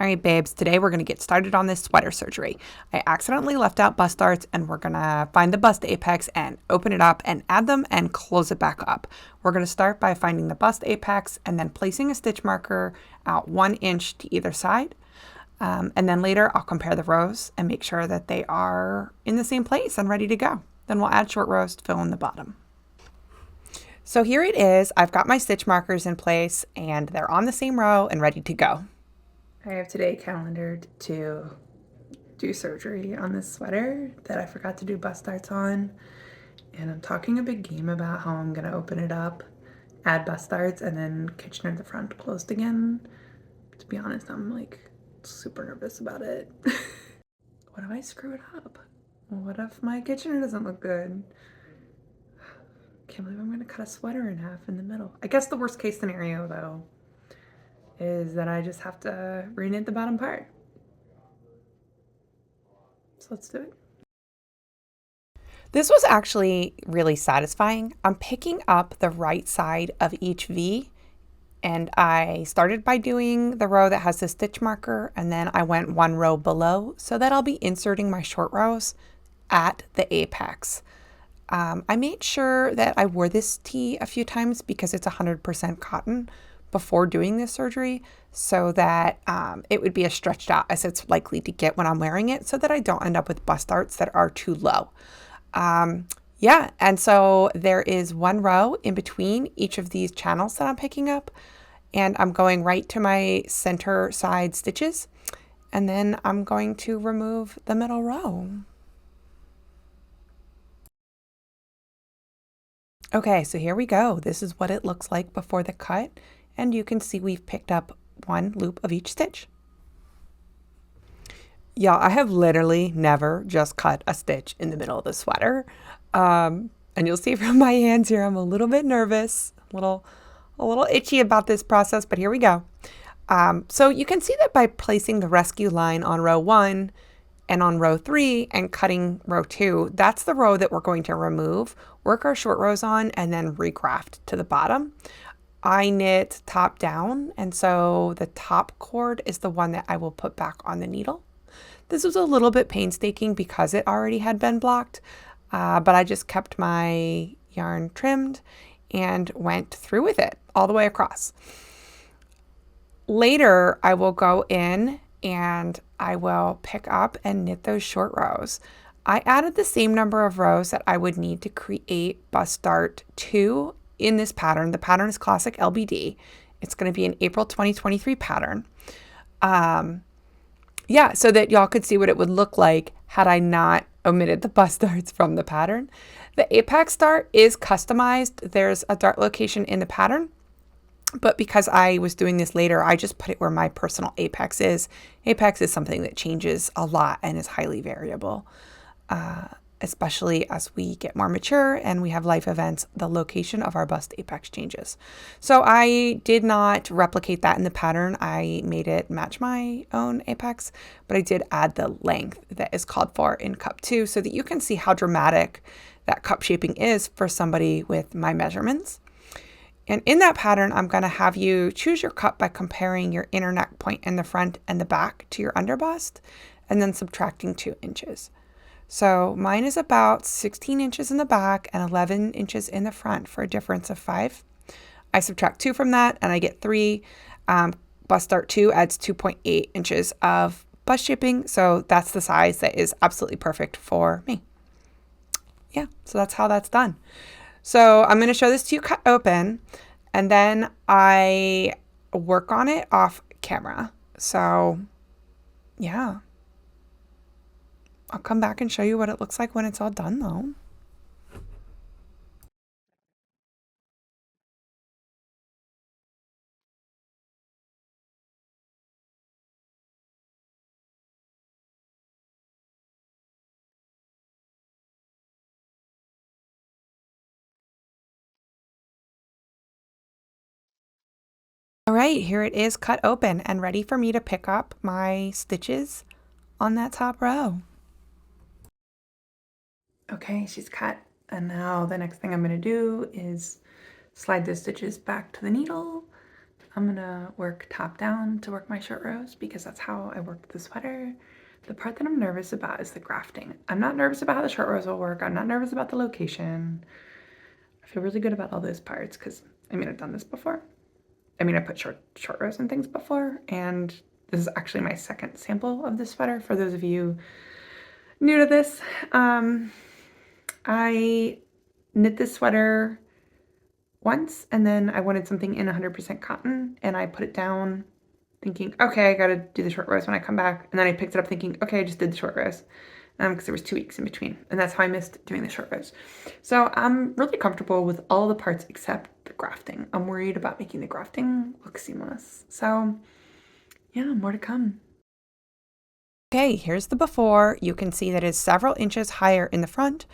All right, babes, today we're going to get started on this sweater surgery. I accidentally left out bust darts, and we're going to find the bust apex and open it up and add them and close it back up. We're going to start by finding the bust apex and then placing a stitch marker out 1 inch to either side. And then later I'll compare the rows and make sure that they are in the same place and ready to go. Then we'll add short rows to fill in the bottom. So here it is. I've got my stitch markers in place and they're on the same row and ready to go. I have today calendared to do surgery on this sweater that I forgot to do bust darts on. And I'm talking a big game about how I'm gonna open it up, add bust darts, and then Kitchener the front closed again. To be honest, I'm like super nervous about it. What if I screw it up? What if my Kitchener doesn't look good? Can't believe I'm gonna cut a sweater in half in the middle. I guess the worst case scenario though is that I just have to reknit the bottom part. So let's do it. This was actually really satisfying. I'm picking up the right side of each V, and I started by doing the row that has the stitch marker, and then I went 1 row below so that I'll be inserting my short rows at the apex. I made sure that I wore this tee a few times because it's 100% cotton before doing this surgery, so that it would be as stretched out as it's likely to get when I'm wearing it, so that I don't end up with bust darts that are too low. Yeah, and so there is 1 row in between each of these channels that I'm picking up, and I'm going right to my center side stitches, and then I'm going to remove the middle row. Okay, so here we go. This is what it looks like before the cut, and you can see we've picked up 1 loop of each stitch. Y'all, I have literally never just cut a stitch in the middle of the sweater. And you'll see from my hands here, I'm a little bit nervous, a little itchy about this process, but here we go. So you can see that by placing the rescue line on row 1 and on row 3 and cutting row 2, that's the row that we're going to remove, work our short rows on, and then regraft to the bottom. I knit top down, and so the top cord is the one that I will put back on the needle. This was a little bit painstaking because it already had been blocked, but I just kept my yarn trimmed and went through with it all the way across. Later, I will go in and I will pick up and knit those short rows. I added the same number of rows that I would need to create bust dart 2 in this pattern. The pattern is Classic LBD. It's going to be an April 2023 pattern. Yeah, so that y'all could see what it would look like had I not omitted the bust darts from the pattern. The apex dart is customized. There's a dart location in the pattern, but because I was doing this later, I just put it where my personal apex is. Apex is something that changes a lot and is highly variable, especially as we get more mature and we have life events, the location of our bust apex changes. So I did not replicate that in the pattern. I made it match my own apex, but I did add the length that is called for in cup 2 so that you can see how dramatic that cup shaping is for somebody with my measurements. And in that pattern, I'm going to have you choose your cup by comparing your inner neck point in the front and the back to your underbust, and then subtracting 2 inches. So mine is about 16 inches in the back and 11 inches in the front for a difference of 5. I subtract 2 from that and I get 3. Bust dart 2 adds 2.8 inches of bust shaping. So that's the size that is absolutely perfect for me. Yeah, so that's how that's done. So I'm going to show this to you cut open, and then I work on it off camera. So yeah. I'll come back and show you what it looks like when it's all done though. All right, here it is cut open and ready for me to pick up my stitches on that top row. Okay, she's cut, and now the next thing I'm going to do is slide the stitches back to the needle. I'm gonna work top down to work my short rows because that's how I work the sweater. The part that I'm nervous about is the grafting. I'm not nervous about how the short rows will work. I'm not nervous about the location. I feel really good about all those parts because, I mean, I've done this before. I mean, I put short rows and things before, and this is actually my second sample of this sweater. For those of you new to this, I knit this sweater once, and then I wanted something in 100% cotton, and I put it down thinking, okay, I gotta do the short rows when I come back. And then I picked it up thinking, okay, I just did the short rows because there was 2 weeks in between. And that's how I missed doing the short rows. So I'm really comfortable with all the parts except the grafting. I'm worried about making the grafting look seamless. So yeah, more to come. Okay, here's the before. You can see that it's several inches higher in the front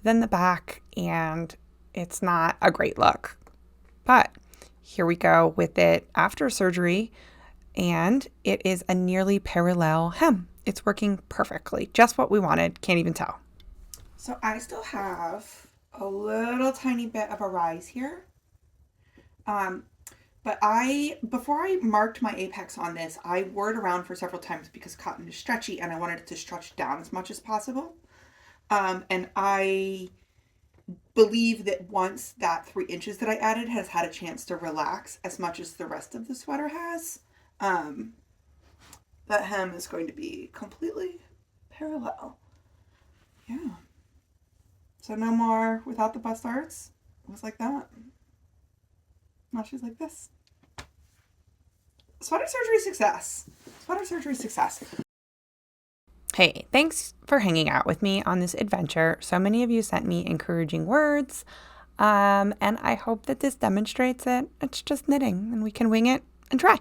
than the back, and it's not a great look. But here we go with it after surgery, and it is a nearly parallel hem. It's working perfectly, just what we wanted, can't even tell. So I still have a little tiny bit of a rise here. But before I marked my apex on this, I wore it around for several times because cotton is stretchy and I wanted it to stretch down as much as possible. And I believe that once that 3 inches that I added has had a chance to relax as much as the rest of the sweater has, that hem is going to be completely parallel. Yeah. So no more without the bust darts. It was like that. Now she's like this. Sweater surgery success. Sweater surgery success. Hey, thanks for hanging out with me on this adventure. So many of you sent me encouraging words, and I hope that this demonstrates that it's just knitting and we can wing it and try.